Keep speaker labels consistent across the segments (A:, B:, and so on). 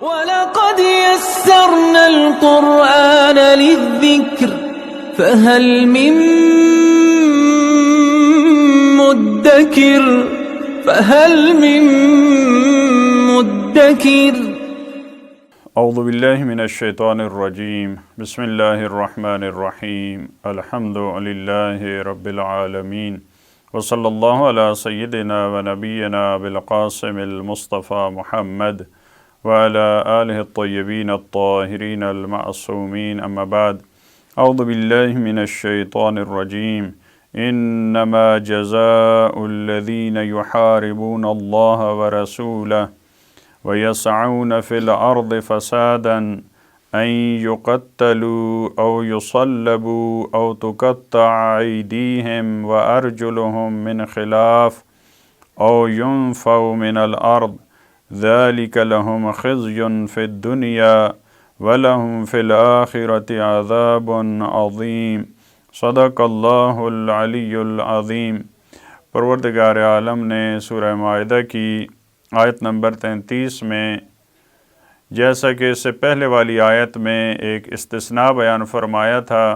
A: وَلَقَدْ يَسَّرْنَا الْقُرْآنَ لِلذِّكْرِ فَهَلْ مِن مُدَّكِرٍ
B: اعوذ باللہ من الشیطان الرجیم بسم اللہ الرحمن الرحیم الحمد للہ رب العالمین وصلی اللہ علی سیدنا و نبینا بالقاسم المصطفى محمد وعلى آلہ الطیبین الطاہرین المعصومین اما بعد اعوذ باللہ من الشیطان الرجیم انما جزاء الذین یحاربون اللہ ورسولہ وَيَسْعَوْنَ فِي الْأَرْضِ فَسَادًا أَن يُقَتَّلُوا أَوْ يُصَلَّبُوا أَوْ تُقَطَّعَ أَيْدِيهِمْ وَأَرْجُلُهُم مِّنْ خِلَافٍ أَوْ يُنفَوْا مِنَ الْأَرْضِ ذَلِكَ لَهُمْ خِزْيٌ فِي الدُّنْيَا وَلَهُمْ فِي الْآخِرَةِ عَذَابٌ عَظِيمٌ صدق اللہ العلی العظیم۔ پروردگار عالم نے سورہ مائدہ کی آیت نمبر 33 میں جیسا کہ اس سے پہلے والی آیت میں ایک استثناء بیان فرمایا تھا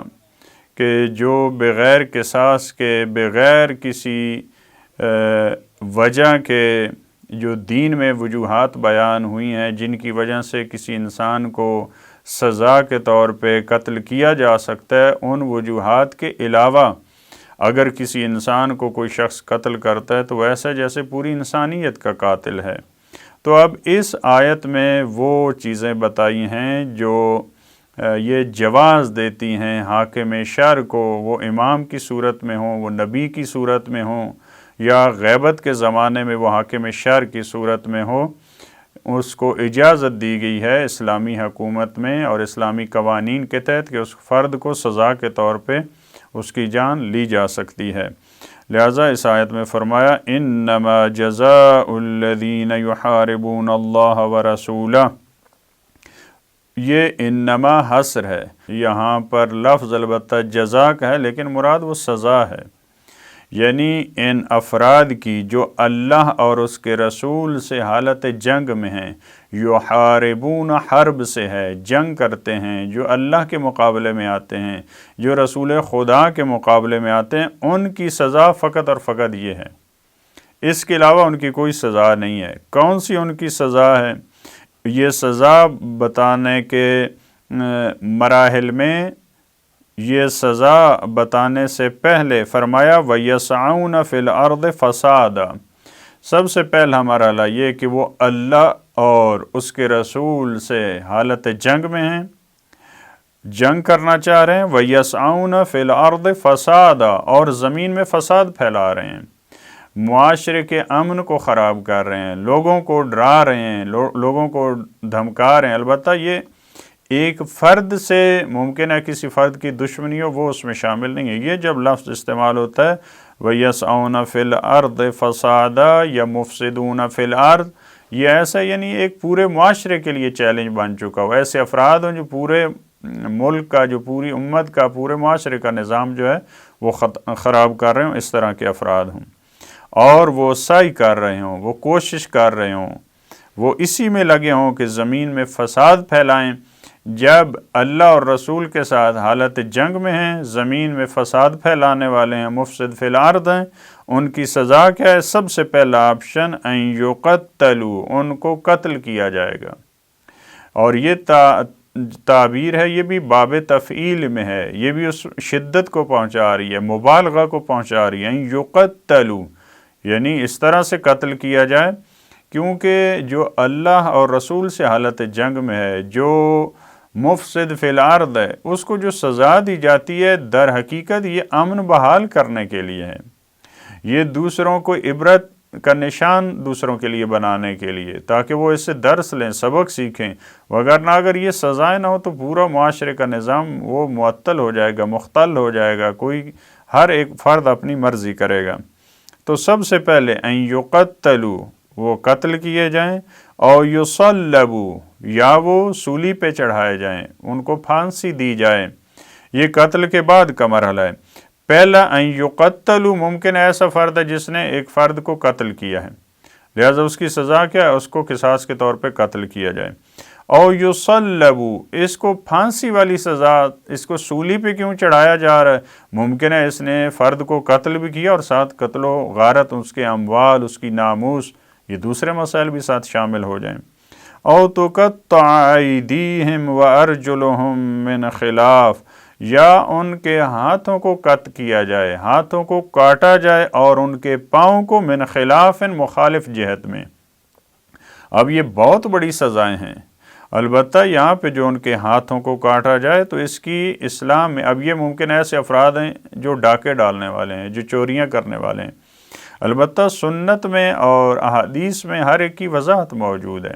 B: کہ جو بغیر قصاص کے بغیر کسی وجہ کے جو دین میں وجوہات بیان ہوئی ہیں جن کی وجہ سے کسی انسان کو سزا کے طور پہ قتل کیا جا سکتا ہے، ان وجوہات کے علاوہ اگر کسی انسان کو کوئی شخص قتل کرتا ہے تو ویسا جیسے پوری انسانیت کا قاتل ہے۔ تو اب اس آیت میں وہ چیزیں بتائی ہیں جو یہ جواز دیتی ہیں حاکم شرع کو، وہ امام کی صورت میں ہوں، وہ نبی کی صورت میں ہوں، یا غیبت کے زمانے میں وہ حاکم شرع کی صورت میں ہو، اس کو اجازت دی گئی ہے اسلامی حکومت میں اور اسلامی قوانین کے تحت کہ اس فرد کو سزا کے طور پہ اس کی جان لی جا سکتی ہے۔ لہٰذا اس آیت میں فرمایا انما جزاء الذین یحاربون اللہ ورسولہ، یہ انما حصر ہے، یہاں پر لفظ البتہ جزا کا ہے لیکن مراد وہ سزا ہے، یعنی ان افراد کی جو اللہ اور اس کے رسول سے حالت جنگ میں ہیں، یحاربون حرب سے ہے، جنگ کرتے ہیں، جو اللہ کے مقابلے میں آتے ہیں، جو رسول خدا کے مقابلے میں آتے ہیں، ان کی سزا فقط اور فقط یہ ہے، اس کے علاوہ ان کی کوئی سزا نہیں ہے۔ کون سی ان کی سزا ہے؟ یہ سزا بتانے کے مراحل میں یہ سزا بتانے سے پہلے فرمایا وَيَسْعَوْنَ فِي الْأَرْضِ فَسَادًا، سب سے پہلا مرحلہ یہ کہ وہ اللہ اور اس کے رسول سے حالت جنگ میں ہیں، جنگ کرنا چاہ رہے ہیں، وَيَسْعَوْنَ فِي الْأَرْضِ فَسَادًا، اور زمین میں فساد پھیلا رہے ہیں، معاشرے کے امن کو خراب کر رہے ہیں، لوگوں کو ڈرا رہے ہیں، لوگوں کو دھمکا رہے ہیں۔ البتہ یہ ایک فرد سے ممکن ہے کسی فرد کی دشمنی ہو، وہ اس میں شامل نہیں ہے۔ یہ جب لفظ استعمال ہوتا ہے وَيَسْعَوْنَ فِي الْأَرْضِ فَسَادًا یا مُفْسِدُونَ فِي الْأَرْضِ، یہ ایسا یعنی ایک پورے معاشرے کے لیے چیلنج بن چکا ہو، ایسے افراد ہوں جو پورے ملک کا، جو پوری امت کا، پورے معاشرے کا نظام جو ہے وہ خراب کر رہے ہوں، اس طرح کے افراد ہوں، اور وہ سعی کر رہے ہوں، وہ کوشش کر رہے ہوں، وہ اسی میں لگے ہوں کہ زمین میں فساد پھیلائیں۔ جب اللہ اور رسول کے ساتھ حالت جنگ میں ہیں، زمین میں فساد پھیلانے والے ہیں، مفسد فی الارض ہیں، ان کی سزا کیا ہے؟ سب سے پہلا آپشن ان یقتلوا، ان کو قتل کیا جائے گا، اور یہ تعبیر ہے، یہ بھی باب تفعیل میں ہے، یہ بھی اس شدت کو پہنچا رہی ہے، مبالغہ کو پہنچا رہی ہے، ان یقتلوا یعنی اس طرح سے قتل کیا جائے کیونکہ جو اللہ اور رسول سے حالت جنگ میں ہے، جو مفسد فی الارض ہے، اس کو جو سزا دی جاتی ہے در حقیقت یہ امن بحال کرنے کے لیے ہے، یہ دوسروں کو عبرت کا نشان دوسروں کے لیے بنانے کے لیے، تاکہ وہ اس سے درس لیں، سبق سیکھیں، وگرنہ اگر یہ سزائیں نہ ہو تو پورا معاشرے کا نظام وہ معطل ہو جائے گا، مختل ہو جائے گا، ہر ایک فرد اپنی مرضی کرے گا۔ تو سب سے پہلے ان یقتلوا، وہ قتل کیے جائیں، اور یصلبوا یا وہ سولی پہ چڑھائے جائیں، ان کو پھانسی دی جائے، یہ قتل کے بعد کا مرحلہ ہے۔ پہلا ان یقتلوا، ممکن ایسا فرد ہے جس نے ایک فرد کو قتل کیا ہے، لہٰذا اس کی سزا کیا ہے؟ اس کو قصاص کے طور پہ قتل کیا جائے۔ او یصلبو، اس کو پھانسی والی سزا، اس کو سولی پہ کیوں چڑھایا جا رہا ہے؟ ممکن ہے اس نے فرد کو قتل بھی کیا اور ساتھ قتل و غارت، اس کے اموال، اس کی ناموس، یہ دوسرے مسائل بھی ساتھ شامل ہو جائیں۔ او تقطع ایدیہم وارجلہم من خلاف، یا ان کے ہاتھوں کو قطع کیا جائے، ہاتھوں کو کاٹا جائے، اور ان کے پاؤں کو من خلاف، مخالف جہت میں۔ اب یہ بہت بڑی سزائیں ہیں، البتہ یہاں پہ جو ان کے ہاتھوں کو کاٹا جائے تو اس کی اسلام میں، اب یہ ممکن ایسے افراد ہیں جو ڈاکے ڈالنے والے ہیں، جو چوریاں کرنے والے ہیں، البتہ سنت میں اور احادیث میں ہر ایک کی وضاحت موجود ہے۔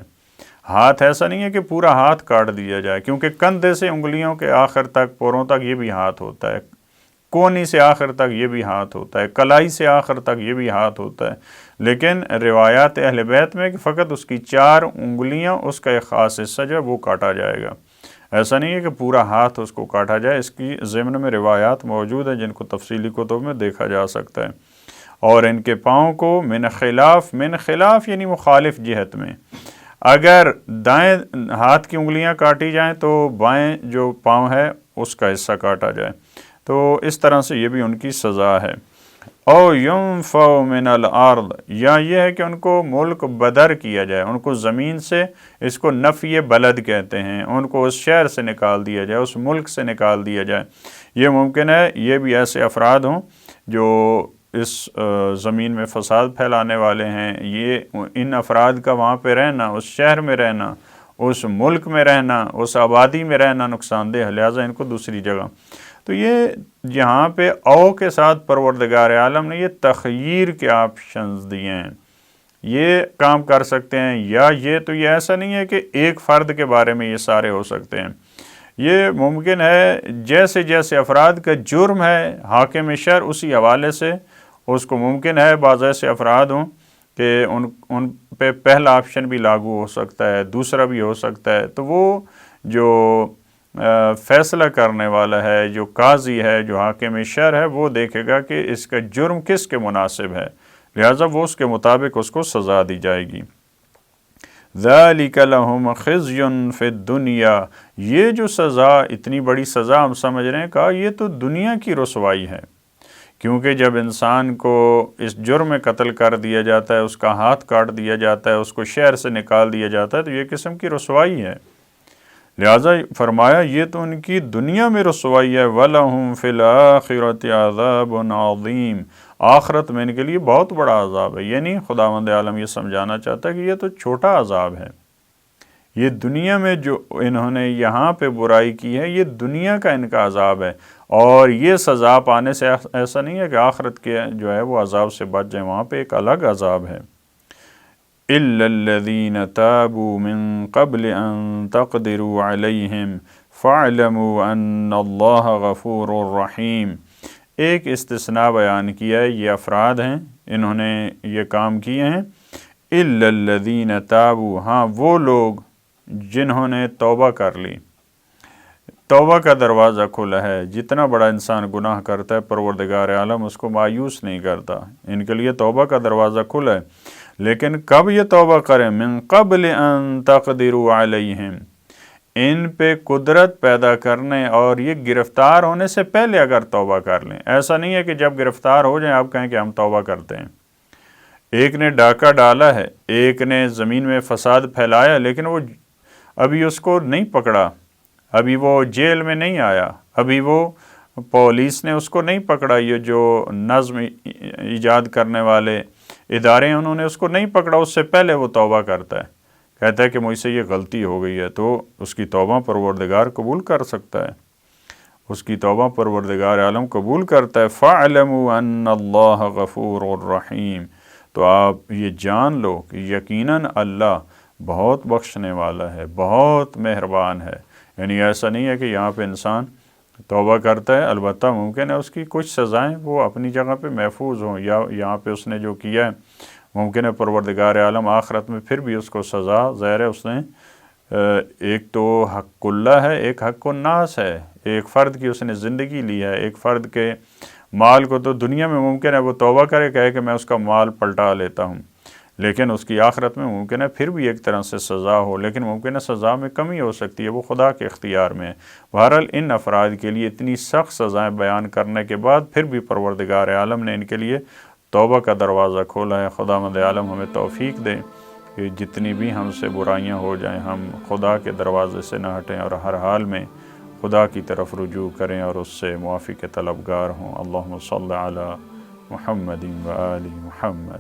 B: ہاتھ ایسا نہیں ہے کہ پورا ہاتھ کاٹ دیا جائے، کیونکہ کندھے سے انگلیوں کے آخر تک، پوروں تک یہ بھی ہاتھ ہوتا ہے، کونی سے آخر تک یہ بھی ہاتھ ہوتا ہے، کلائی سے آخر تک یہ بھی ہاتھ ہوتا ہے، لیکن روایات اہل بیت میں کہ فقط اس کی 4 انگلیاں، اس کا ایک خاص حصہ جو ہے وہ کاٹا جائے گا، ایسا نہیں ہے کہ پورا ہاتھ اس کو کاٹا جائے۔ اس کی ضمن میں روایات موجود ہیں جن کو تفصیلی کتب میں دیکھا جا سکتا ہے۔ اور ان کے پاؤں کو من خلاف یعنی مخالف جہت میں، اگر دائیں ہاتھ کی انگلیاں کاٹی جائیں تو بائیں جو پاؤں ہے اس کا حصہ کاٹا جائے، تو اس طرح سے یہ بھی ان کی سزا ہے۔ او ینفوا من الارض، یا یہ ہے کہ ان کو ملک بدر کیا جائے، ان کو زمین سے، اس کو نفی بلد کہتے ہیں، ان کو اس شہر سے نکال دیا جائے، اس ملک سے نکال دیا جائے۔ یہ ممکن ہے یہ بھی ایسے افراد ہوں جو اس زمین میں فساد پھیلانے والے ہیں، یہ ان افراد کا وہاں پہ رہنا، اس شہر میں رہنا، اس ملک میں رہنا، اس آبادی میں رہنا نقصان دہ ہے، لہٰذا ان کو دوسری جگہ۔ تو یہ یہاں پہ او کے ساتھ پروردگار عالم نے یہ تخییر کے آپشنز دیے ہیں، یہ کام کر سکتے ہیں، یا یہ ایسا نہیں ہے کہ ایک فرد کے بارے میں یہ سارے ہو سکتے ہیں، یہ ممکن ہے جیسے جیسے افراد کا جرم ہے، حاکم شرع اسی حوالے سے اس کو ممکن ہے بعض ایسے افراد ہوں کہ ان پہ پہلا آپشن بھی لاگو ہو سکتا ہے، دوسرا بھی ہو سکتا ہے، تو وہ جو فیصلہ کرنے والا ہے، جو قاضی ہے، جو حاکم شرع ہے، وہ دیکھے گا کہ اس کا جرم کس کے مناسب ہے، لہٰذا وہ اس کے مطابق اس کو سزا دی جائے گی۔ ذَلِكَ لَهُمْ خِزْيٌ فِي الدُّنْيَا، یہ جو سزا، اتنی بڑی سزا ہم سمجھ رہے ہیں، کہا یہ تو دنیا کی رسوائی ہے، کیونکہ جب انسان کو اس جرم میں قتل کر دیا جاتا ہے، اس کا ہاتھ کاٹ دیا جاتا ہے، اس کو شہر سے نکال دیا جاتا ہے، تو یہ قسم کی رسوائی ہے، لہٰذا فرمایا یہ تو ان کی دنیا میں رسوائی ہے۔ وَلَهُمْ فِي الْآخِرَةِ عَذَابٌ عَظِيمٌ، آخرت میں ان کے لیے بہت بڑا عذاب ہے، یعنی خداوند عالم یہ سمجھانا چاہتا ہے کہ یہ تو چھوٹا عذاب ہے، یہ دنیا میں جو انہوں نے یہاں پہ برائی کی ہے، یہ دنیا کا ان کا عذاب ہے، اور یہ سزا پانے سے ایسا نہیں ہے کہ آخرت کے جو ہے وہ عذاب سے بچ جائیں، وہاں پہ ایک الگ عذاب ہے۔ إِلَّا الَّذِينَ تَابُوا مِن قَبْلِ أَن تَقْدِرُوا عَلَيْهِمْ فَاعْلَمُوا أَنَّ اللَّهَ غَفُورٌ رَحِيمٌ، ایک استثناء بیان کیا ہے، یہ افراد ہیں انہوں نے یہ کام کیے ہیں، إِلَّا الَّذِينَ تَابُوا، ہاں وہ لوگ جنہوں نے توبہ کر لی، توبہ کا دروازہ کھلا ہے، جتنا بڑا انسان گناہ کرتا ہے پروردگار عالم اس کو مایوس نہیں کرتا، ان کے لیے توبہ کا دروازہ کھلا ہے، لیکن کب یہ توبہ کریں؟ من قبل ان تقدروا علیہم، ان پہ قدرت پیدا کرنے اور یہ گرفتار ہونے سے پہلے اگر توبہ کر لیں، ایسا نہیں ہے کہ جب گرفتار ہو جائیں آپ کہیں کہ ہم توبہ کرتے ہیں۔ ایک نے ڈاکہ ڈالا ہے، ایک نے زمین میں فساد پھیلایا، لیکن وہ ابھی اس کو نہیں پکڑا، ابھی وہ جیل میں نہیں آیا، ابھی وہ پولیس نے اس کو نہیں پکڑا، یہ جو نظم ایجاد کرنے والے ادارے ہیں انہوں نے اس کو نہیں پکڑا، اس سے پہلے وہ توبہ کرتا ہے، کہتا ہے کہ مجھ سے یہ غلطی ہو گئی ہے، تو اس کی توبہ پروردگار قبول کر سکتا ہے، اس کی توبہ پروردگار عالم قبول کرتا ہے۔ فَاعْلَمُوا أَنَّ اللَّهَ غَفُورٌ رَحِيمٌ، تو آپ یہ جان لو کہ یقیناً اللہ بہت بخشنے والا ہے، بہت مہربان ہے، یعنی ایسا نہیں ہے کہ یہاں پہ انسان توبہ کرتا ہے، البتہ ممکن ہے اس کی کچھ سزائیں وہ اپنی جگہ پہ محفوظ ہوں، یا یہاں پہ اس نے جو کیا ہے ممکن ہے پروردگار عالم آخرت میں پھر بھی اس کو سزا، ظاہر ہے اس نے ایک تو حق اللہ ہے، ایک حق الناس ہے، ایک فرد کی اس نے زندگی لی ہے، ایک فرد کے مال کو تو دنیا میں ممکن ہے وہ توبہ کرے، کہے کہ میں اس کا مال پلٹا لیتا ہوں، لیکن اس کی آخرت میں ممکن ہے پھر بھی ایک طرح سے سزا ہو، لیکن ممکن ہے سزا میں کمی ہو سکتی ہے، وہ خدا کے اختیار میں ہے۔ بہرحال ان افراد کے لیے اتنی سخت سزائیں بیان کرنے کے بعد پھر بھی پروردگار عالم نے ان کے لیے توبہ کا دروازہ کھولا ہے۔ خداوند عالم ہمیں توفیق دے کہ جتنی بھی ہم سے برائیاں ہو جائیں ہم خدا کے دروازے سے نہ ہٹیں اور ہر حال میں خدا کی طرف رجوع کریں اور اس سے معافی کے طلبگار ہوں۔ اللہم صلی علی محمد و آل محمد۔